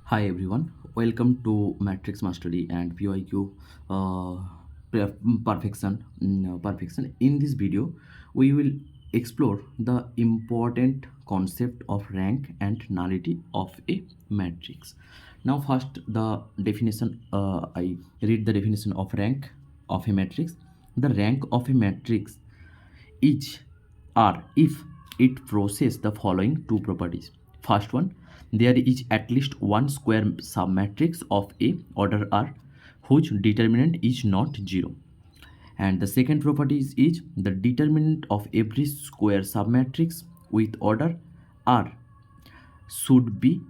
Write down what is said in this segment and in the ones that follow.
Hi everyone, welcome to Matrix Mastery and PYQ uh, perfection. In this video, we will explore the important concept of rank and nullity of a matrix. Now, first the definition. I read the definition of rank of a matrix. The rank of a matrix each are if it possesses the following two properties. First one, there is at least one square submatrix of a order R whose determinant is not zero. And the second property is the determinant of every square submatrix with order R should be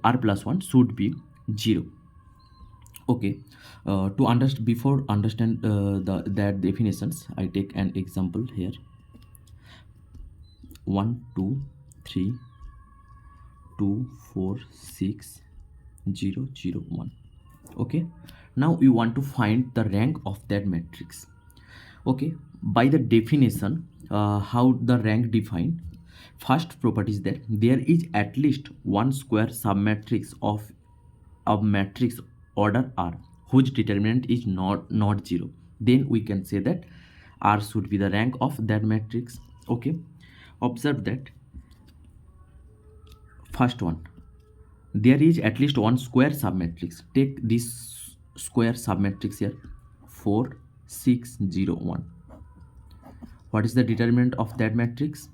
R plus 1 should be 0. Okay, to understand before understand that definitions, I take an example here. 1 2 3 2 4 6 0 0 1. Okay, now we want to find the rank of that matrix. Okay, by the definition, how the rank defined. First property is that there is at least one square submatrix of a matrix order R whose determinant is not zero. Then we can say that R should be the rank of that matrix. Okay, observe that first one, there is at least one square submatrix. Take this square submatrix here, 4 6 0 1. What is the determinant of that matrix?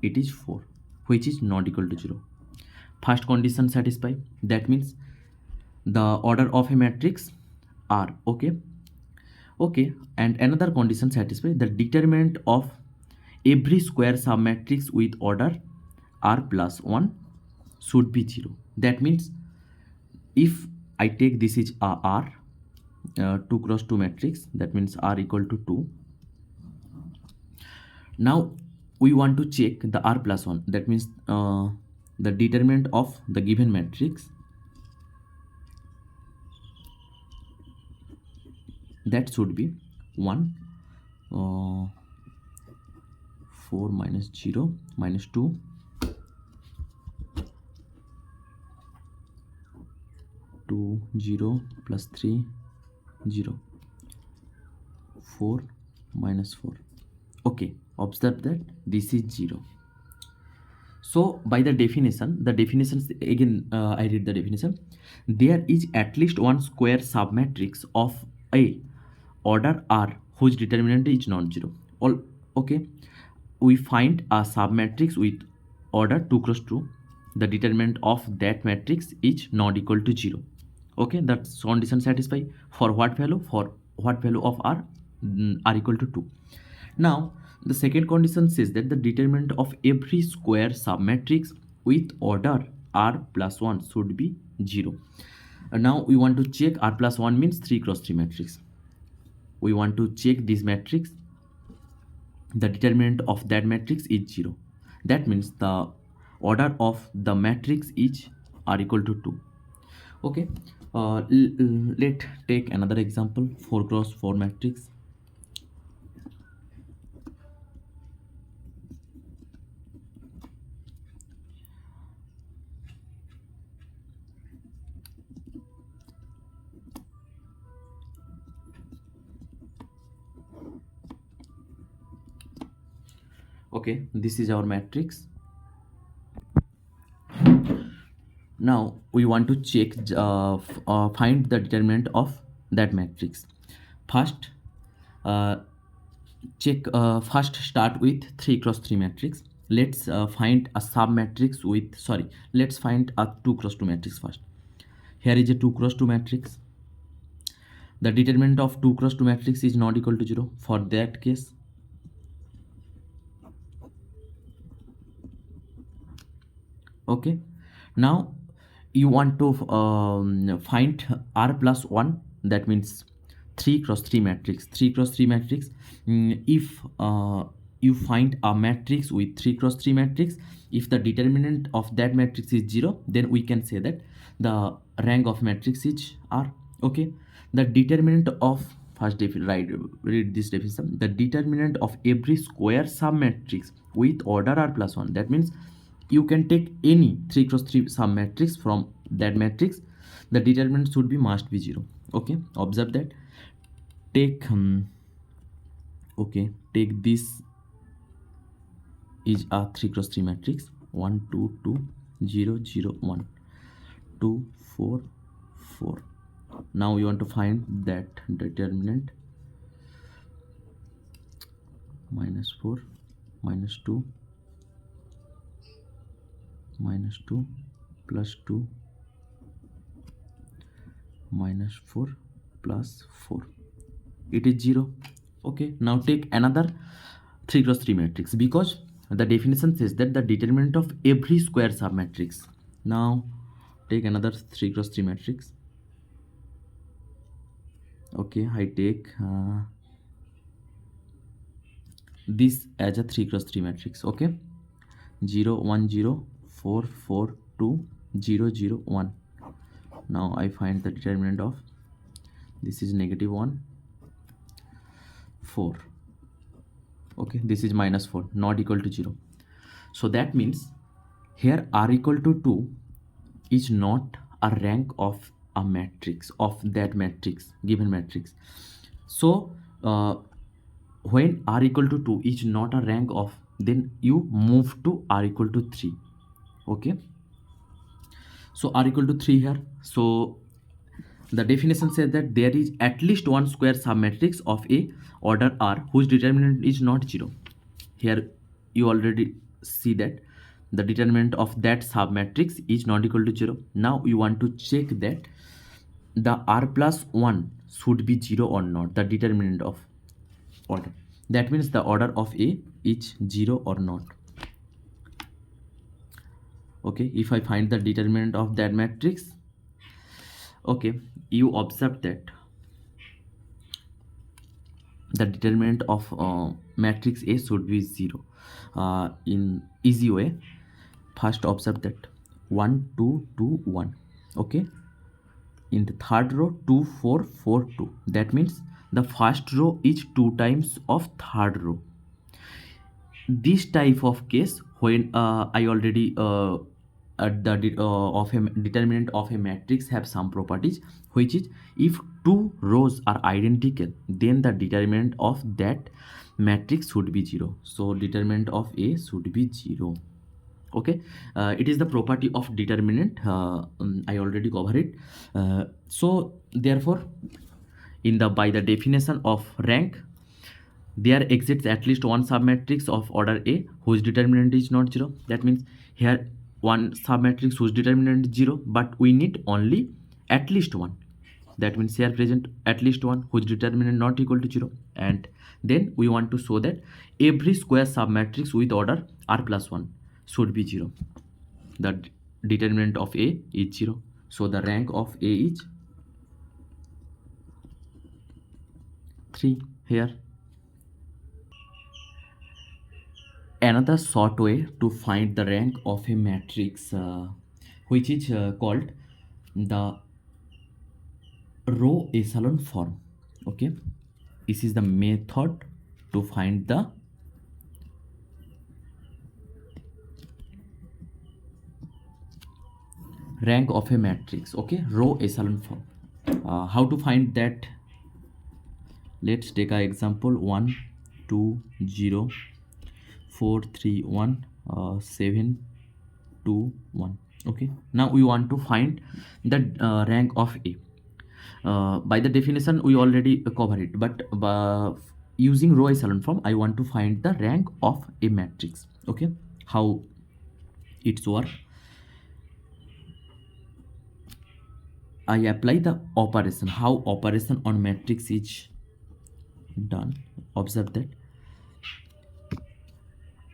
It is 4, which is not equal to 0. First condition satisfied. That means the order of a matrix R. Okay, and another condition satisfied. The determinant of every square submatrix with order R plus 1 should be 0. That means if I take this is a R 2 cross 2 matrix, that means R equal to 2. Now we want to check the R plus 1, that means the determinant of the given matrix, that should be 1 4 minus 0 minus 2 2 0 plus 3 0 4 minus 4. Okay, observe that this is 0. So by the definitions again, I read the definition. There is at least one square submatrix of a order R whose determinant is non-zero. All okay. We find a submatrix with order 2 cross 2. The determinant of that matrix is not equal to 0. Okay, that's condition satisfied. For what value? For what value of R? R equal to 2. Now the second condition says that the determinant of every square submatrix with order R plus 1 should be 0. Now we want to check R plus 1 means 3 cross 3 matrix. We want to check this matrix. The determinant of that matrix is 0. That means the order of the matrix is R equal to 2. Okay, let's take another example. 4 cross 4 matrix. Okay, this is our matrix. Now we want to check find the determinant of that matrix. First first start with 3 cross 3 matrix. Let's find a sub matrix with let's find a 2 cross 2 matrix first. Here is a 2 cross 2 matrix. The determinant of 2 cross 2 matrix is not equal to 0. For that case, okay, now you want to find R plus 1, that means 3 cross 3 matrix. 3 cross 3 matrix, if you find a matrix with 3 cross 3 matrix, if the determinant of that matrix is 0, then we can say that the rank of matrix is R. Okay, the determinant of read this definition. The determinant of every square submatrix with order R plus 1, that means you can take any 3 cross 3 submatrix from that matrix the determinant should be must be 0. Okay, observe that. Take okay, take this is a 3 cross 3 matrix. 1 2 2 0 0 1 2 4 4. Now you want to find that determinant -4 -2 -2 +2 -4 +4. It is 0. Okay, now take another 3 cross 3 matrix, because the definition says that the determinant of every square submatrix. Now take another 3 cross 3 matrix. Okay, I take this as a 3 cross 3 matrix. Okay, 0 1 0 4 4 2 0 0 1. Now I find the determinant of this is -1 4. Okay, this is -4, not equal to 0. So that means here r equal to 2 is not a rank of a matrix, of that matrix, given matrix. So when r equal to 2 is not a rank of, then you move to r equal to 3. Okay, so r equal to 3 here. So the definition says that there is at least one square submatrix of a order r whose determinant is not 0. Here you already see that the determinant of that submatrix is not equal to 0. Now you want to check that the r plus 1 should be 0 or not, the determinant of order. That means the order of a is 0 or not. Okay, if I find the determinant of that matrix, okay, you observe that the determinant of matrix A should be 0. In easy way, first observe that 1 2 2 1. Okay, in the third row 2 4 4 2. That means the first row is 2 times of third row. This type of case, when I already of a determinant of a matrix have some properties, which is if two rows are identical, then the determinant of that matrix should be 0. So determinant of A should be 0. Okay, it is the property of determinant. I already covered it. So therefore, in the by the definition of rank, there exists at least one submatrix of order A whose determinant is not 0. That means here one submatrix whose determinant is 0, but we need only at least one. That means here present at least one whose determinant not equal to 0. And then we want to show that every square submatrix with order r plus 1 should be 0. The determinant of A is 0. So the rank of A is 3 here. Another short way to find the rank of a matrix, which is called the row echelon form. Okay, this is the method to find the rank of a matrix. Okay, row echelon form. How to find that? Let's take an example. 1 2 0 4 3 1 7 2 1. Okay, now we want to find the rank of A. By the definition we already cover it, but using row echelon form I want to find the rank of a matrix. Okay, how it's work? I apply the operation. How operation on matrix is done? Observe that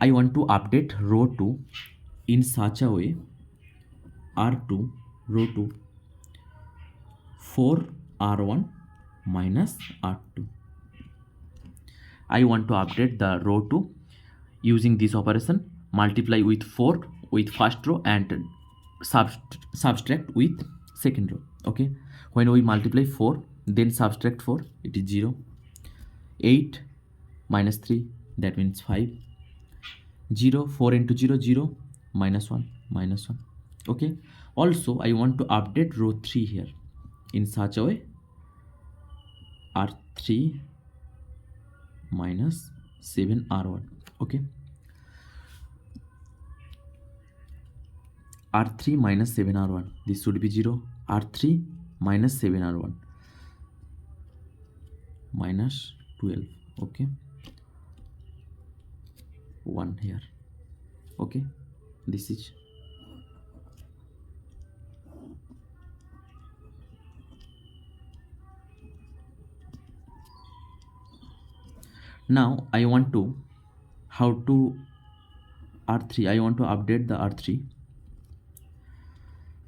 I want to update row 2 in such a way R2 row 2 4 R1 minus R2. I want to update the row 2 using this operation, multiply with 4 with first row and subtract with second row. Okay, when we multiply 4 then subtract 4, it is 0. 8 minus 3, that means 5. 0 4 into 0 0 minus 1 minus 1. Okay, Also, I want to update row 3 here in such a way R3 minus 7R1. Okay, R3 minus 7R1, this should be 0. R3 minus 7R1 minus 12. Okay, 1 here. Okay, this is now I want to how to R3, I want to update the R3.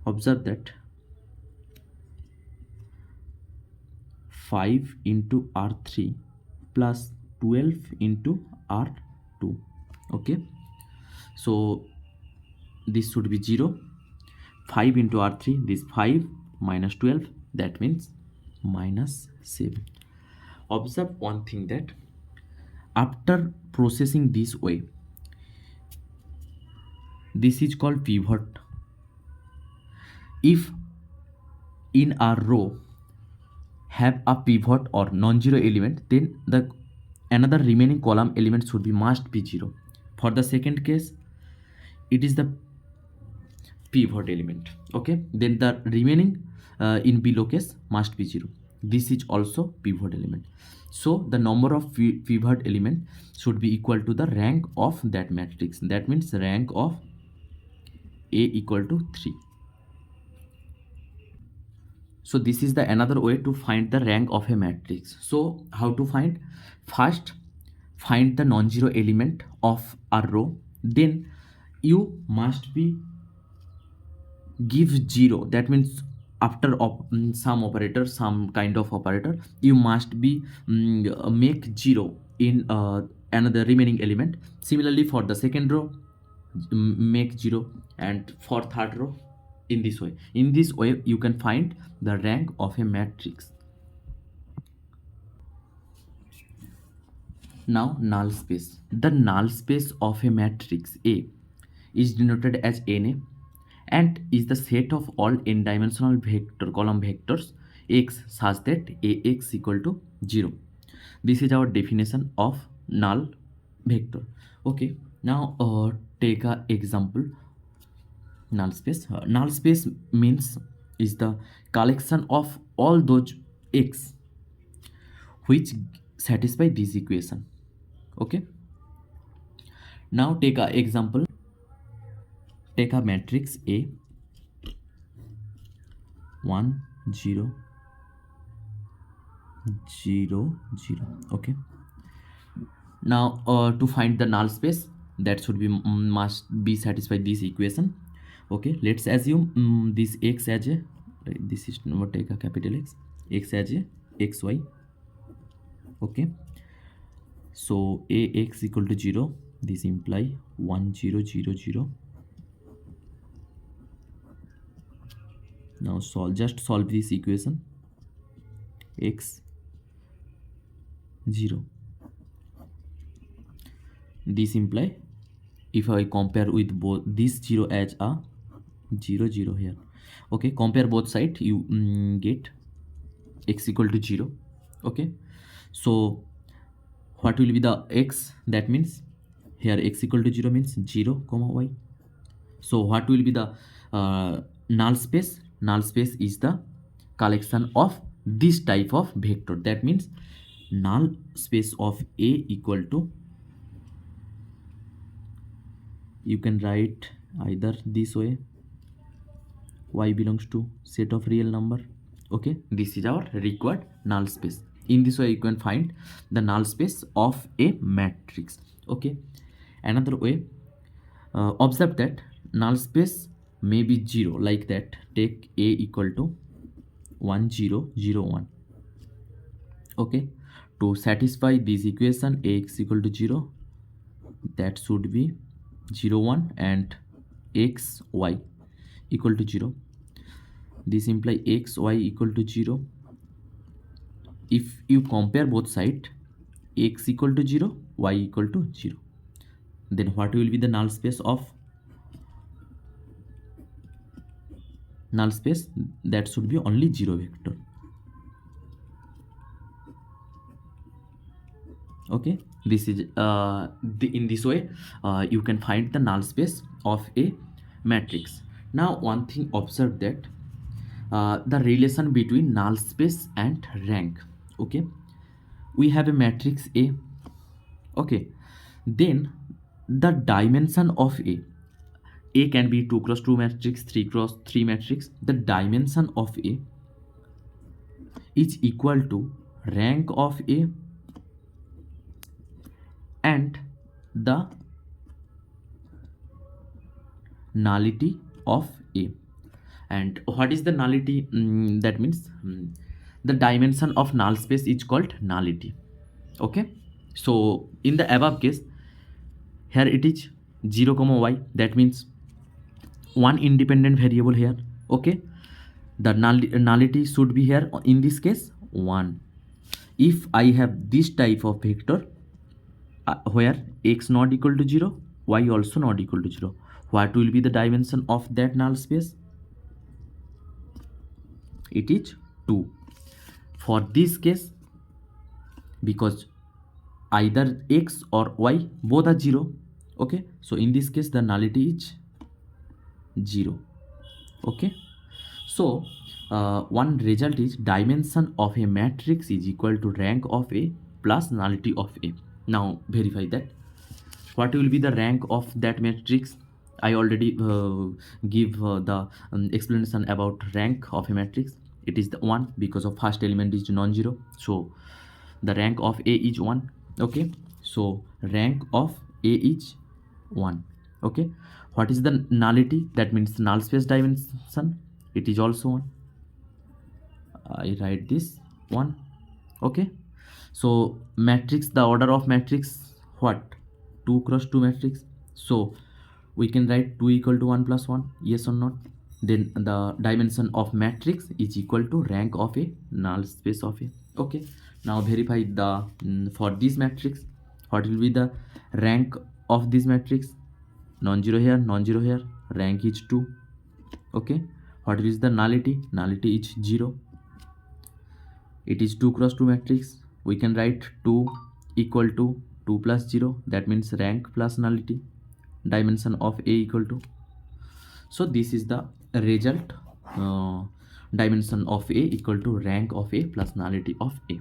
Observe that 5 into R3 plus 12 into R2. Okay, so this should be 0. 5 into R3, this 5 minus 12, that means minus 7. Observe one thing, that after processing this way, this is called pivot. If in our row have a pivot or non-zero element, then the another remaining column element should be must be 0. For the second case, it is the pivot element. Okay, then the remaining in below case must be 0. This is also pivot element. So the number of pivot element should be equal to the rank of that matrix. That means rank of A equal to 3. So this is the another way to find the rank of a matrix. So how to find? First, find the non-zero element of a row. Then you must be give 0. That means after some operator, some kind of operator, you must be make 0 in another remaining element. Similarly, for the second row, make 0, and for third row, in this way you can find the rank of a matrix. Now, null space. The null space of a matrix A is denoted as Na and is the set of all n-dimensional vector column vectors x such that Ax equal to 0. This is our definition of null vector. Okay, now take a example. Null space. Null space means is the collection of all those x which satisfy this equation. Okay, now take a example. Take a matrix A 1 0 0 0. Okay, now to find the null space, that should be must be satisfied this equation. Okay, let's assume this x as a, this is now take a capital X as a xy. Okay, so Ax equal to 0, this imply 1 0 0 0. Now just solve this equation. X 0, this imply, if I compare with both this 0 as a 0 0 here. Okay, compare both sides, you get x equal to 0. Okay, so what will be the x? That means here x equal to 0 means 0 comma y. So what will be the null space? Null space is the collection of this type of vector. That means null space of A equal to, you can write either this way, y belongs to set of real number. Okay, this is our required null space. In this way you can find the null space of a matrix. Okay, another way, observe that null space may be 0, like that. Take A equal to 1 0 0 1. Okay, to satisfy this equation Ax equal to 0, that should be 0 1 and x y equal to 0. This imply x y equal to 0. If you compare both sides, x equal to 0, y equal to 0, then what will be the null space of null space, that should be only 0 vector. Okay, this is in this way you can find the null space of a matrix. Now one thing, observe that the relation between null space and rank. Okay, we have a matrix A. Okay, then the dimension of A can be 2 cross 2 matrix, 3 cross 3 matrix. The dimension of A is equal to rank of A and the nullity of A. And what is the nullity? That means the dimension of null space is called nullity. Okay, so in the above case, here it is 0 comma y, that means one independent variable here. Okay, the nullity should be here in this case 1. If I have this type of vector where x not equal to 0, y also not equal to 0, what will be the dimension of that null space? It is 2. For this case, because either x or y both are 0, okay, so in this case the nullity is 0. Okay, so one result is dimension of a matrix is equal to rank of A plus nullity of A. Now verify that. What will be the rank of that matrix? I already give the explanation about rank of a matrix. It is the 1 because of first element is non-zero, so the rank of A is 1. Okay, so rank of A is 1. Okay, what is the nullity? That means null space dimension, it is also 1. I write this 1. Okay, so matrix, the order of matrix, what? 2 cross 2 matrix, so we can write 2 equal to 1 plus 1, yes or not? Then the dimension of matrix is equal to rank of a null space of A. Okay, now verify the for this matrix, what will be the rank of this matrix? Non-zero here, non-zero here, rank is 2. Okay, what is the nullity? Nullity is 0. It is 2 cross 2 matrix, we can write 2 equal to 2 plus 0, that means rank plus nullity, dimension of A equal to. So this is the result, dimension of A equal to rank of A plus nullity of A.